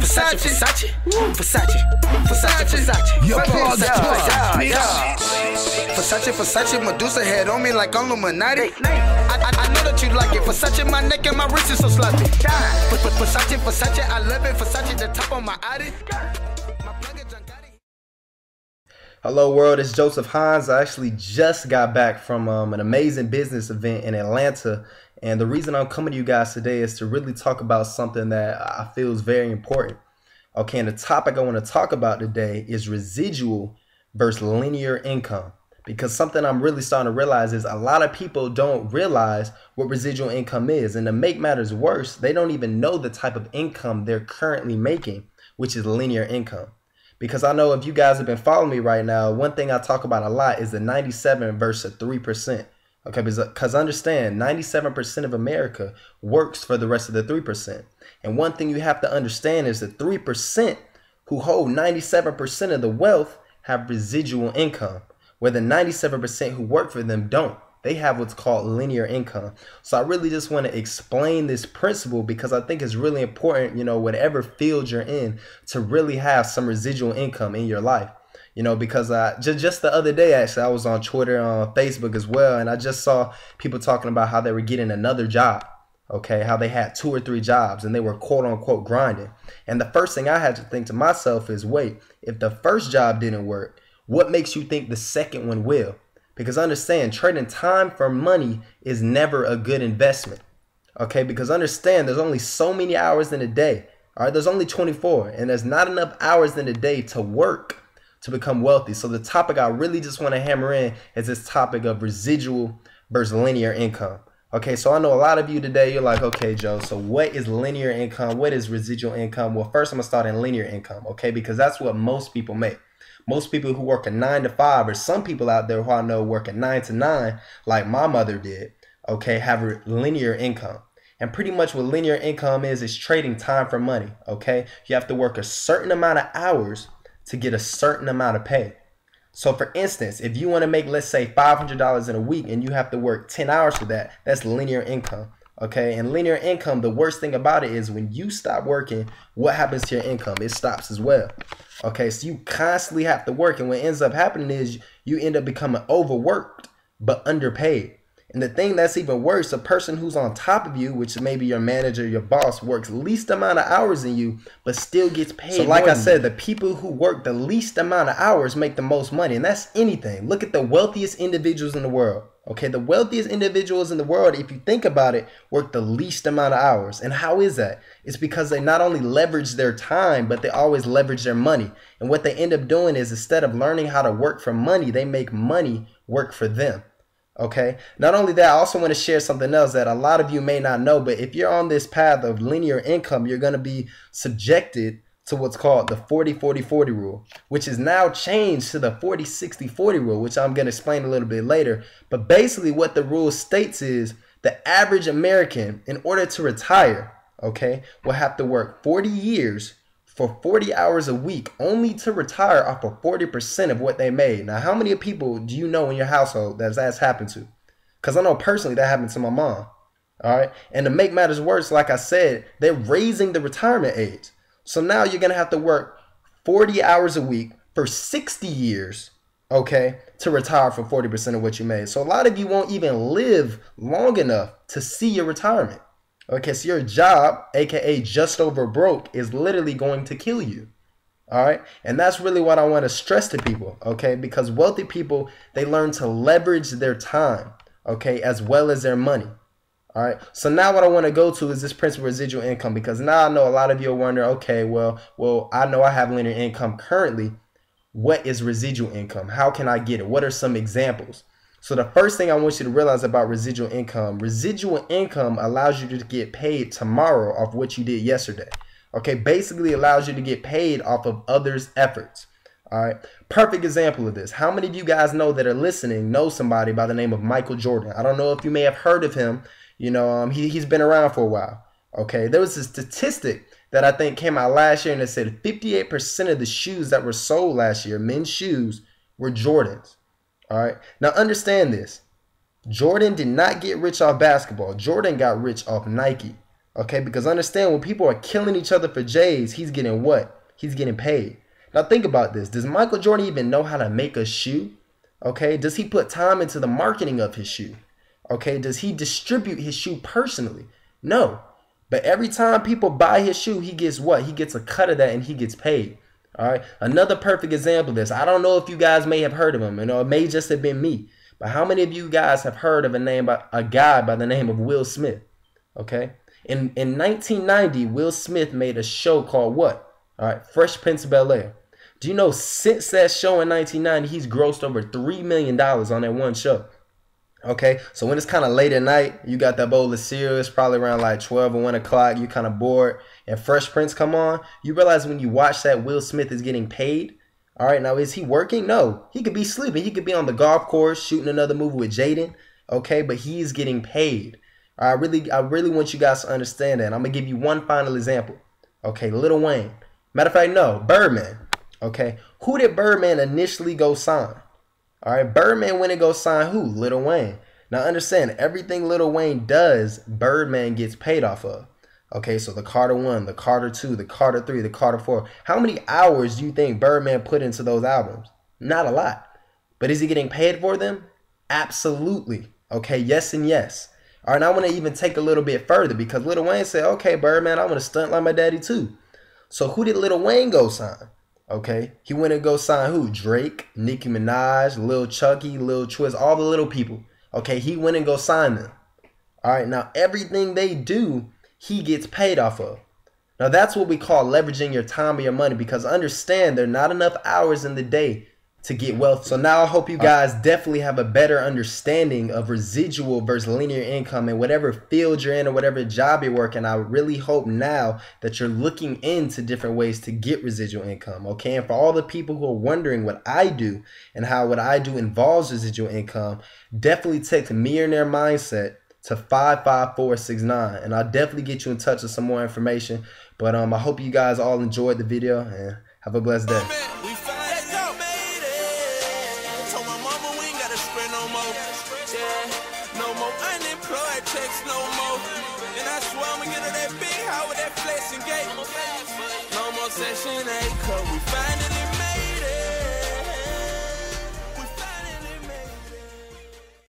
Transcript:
Versace, Versace, Versace, Versace, Versace. Your father, Versace, Versace, Medusa head on me like Illuminati. I know that you like it. Versace, my neck and my wrist is so sloppy. Versace, Versace, I love it. Versace, the top of my Audi. Hello world, it's Joseph Hines. I actually just got back from an amazing business event in Atlanta, and the reason I'm coming to you guys today is to really talk about something that I feel is very important. Okay, and the topic I want to talk about today is residual versus linear income, because something I'm really starting to realize is a lot of people don't realize what residual income is, and to make matters worse, they don't even know the type of income they're currently making, which is linear income. Because I know if you guys have been following me right now, one thing I talk about a lot is the 97 versus 3%. Okay, because understand, 97% of America works for the rest of the 3%. And one thing you have to understand is the 3% who hold 97% of the wealth have residual income, where the 97% who work for them don't. They have what's called linear income. So I really just want to explain this principle because I think it's really important, you know, whatever field you're in, to really have some residual income in your life. You know, because just the other day, actually, I was on Twitter, on Facebook as well, and I just saw people talking about how they were getting another job. Okay, how they had 2 or 3 jobs and they were quote unquote grinding. And the first thing I had to think to myself is, wait, if the first job didn't work, what makes you think the second one will? Because understand, trading time for money is never a good investment. Okay, because understand, there's only so many hours in a day. All right, there's only 24, and there's not enough hours in a day to work to become wealthy. So the topic I really just want to hammer in is this topic of residual versus linear income. Okay, so I know a lot of you today, you're like, okay, Joe, so what is linear income? What is residual income? Well, first I'm gonna start in linear income, okay, because that's what most people make. Most people who work a 9 to 5, or some people out there who I know work a 9 to 9, like my mother did, okay, have a linear income. And pretty much what linear income is trading time for money, okay? You have to work a certain amount of hours to get a certain amount of pay. So for instance, if you want to make, let's say, $500 in a week and you have to work 10 hours for that, that's linear income. Okay, and linear income, the worst thing about it is when you stop working, what happens to your income? It stops as well. Okay, so you constantly have to work, and what ends up happening is you end up becoming overworked but underpaid. And the thing that's even worse, a person who's on top of you, which may be your manager, your boss, works least amount of hours than you, but still gets paid. So like I said, the people who work the least amount of hours make the most money, and that's anything. Look at the wealthiest individuals in the world. Okay, the wealthiest individuals in the world, if you think about it, work the least amount of hours. And how is that? It's because they not only leverage their time, but they always leverage their money. And what they end up doing is, instead of learning how to work for money, they make money work for them. Okay, not only that, I also want to share something else that a lot of you may not know, but if you're on this path of linear income, you're going to be subjected to what's called the 40-40-40 rule, which is now changed to the 40-60-40 rule, which I'm going to explain a little bit later. But basically what the rule states is the average American, in order to retire, okay, will have to work 40 years for 40 hours a week only to retire off of 40% of what they made. Now, how many people do you know in your household that's happened to? Because I know personally that happened to my mom. All right. And to make matters worse, like I said, they're raising the retirement age. So now you're going to have to work 40 hours a week for 60 years, okay, to retire for 40% of what you made. So a lot of you won't even live long enough to see your retirement. Okay, so your job, aka just over broke, is literally going to kill you. All right, and that's really what I want to stress to people, okay, because wealthy people, they learn to leverage their time, okay, as well as their money. All right, so now what I want to go to is this principal residual income, because now I know a lot of you are wondering, okay, well, I know I have linear income currently. What is residual income? How can I get it? What are some examples? So the first thing I want you to realize about residual income allows you to get paid tomorrow off what you did yesterday. Okay, basically allows you to get paid off of others' efforts. All right, perfect example of this. How many of you guys know that are listening know somebody by the name of Michael Jordan? I don't know if you may have heard of him. You know, he's been around for a while. Okay, there was a statistic that I think came out last year, and it said 58% of the shoes that were sold last year, men's shoes, were Jordans. All right, now understand this. Jordan did not get rich off basketball. Jordan got rich off Nike. Okay, because understand, when people are killing each other for J's, he's getting what? He's getting paid. Now think about this. Does Michael Jordan even know how to make a shoe? Okay, does he put time into the marketing of his shoe? Okay, does he distribute his shoe personally? No. But every time people buy his shoe, he gets what? He gets a cut of that and he gets paid. All right. Another perfect example of this. I don't know if you guys may have heard of him, it may just have been me. But how many of you guys have heard of a guy by the name of Will Smith? Okay. In 1990, Will Smith made a show called what? All right, Fresh Prince of Bel-Air. Do you know since that show in 1990, he's grossed over $3 million on that one show? Okay, so when it's kind of late at night, you got that bowl of cereal, it's probably around like 12 or 1 o'clock, you kind of bored, and Fresh Prince come on, you realize when you watch that, Will Smith is getting paid. All right, now is he working? No, he could be sleeping. He could be on the golf course shooting another movie with Jaden, okay, but he's getting paid. I really want you guys to understand that. I'm going to give you one final example. Okay, Lil Wayne. Matter of fact, no, Birdman. Okay, who did Birdman initially go sign? All right, Birdman went and go sign who? Lil Wayne. Now understand, everything Lil Wayne does, Birdman gets paid off of. Okay, so the Carter 1, the Carter 2, the Carter 3, the Carter 4. How many hours do you think Birdman put into those albums? Not a lot. But is he getting paid for them? Absolutely. Okay, yes and yes. All right, now I want to even take a little bit further because Lil Wayne said, okay, Birdman, I want to stunt like my daddy too. So who did Lil Wayne go sign? Okay, he went and go sign who? Drake, Nicki Minaj, Lil Chucky, Lil Twist, all the little people. Okay, he went and go sign them. All right, now everything they do, he gets paid off of. Now that's what we call leveraging your time or your money, because understand there are not enough hours in the day to get wealth. So now I hope you guys definitely have a better understanding of residual versus linear income in whatever field you're in or whatever job you're working. I really hope now that you're looking into different ways to get residual income. Okay, and for all the people who are wondering what I do and how what I do involves residual income, definitely text Millionaire Mindset to 55469 and I'll definitely get you in touch with some more information. But I hope you guys all enjoyed the video and have a blessed day. No more, and I swear I'ma get her that big house with that flexing gate. No more Section 8, 'cause we find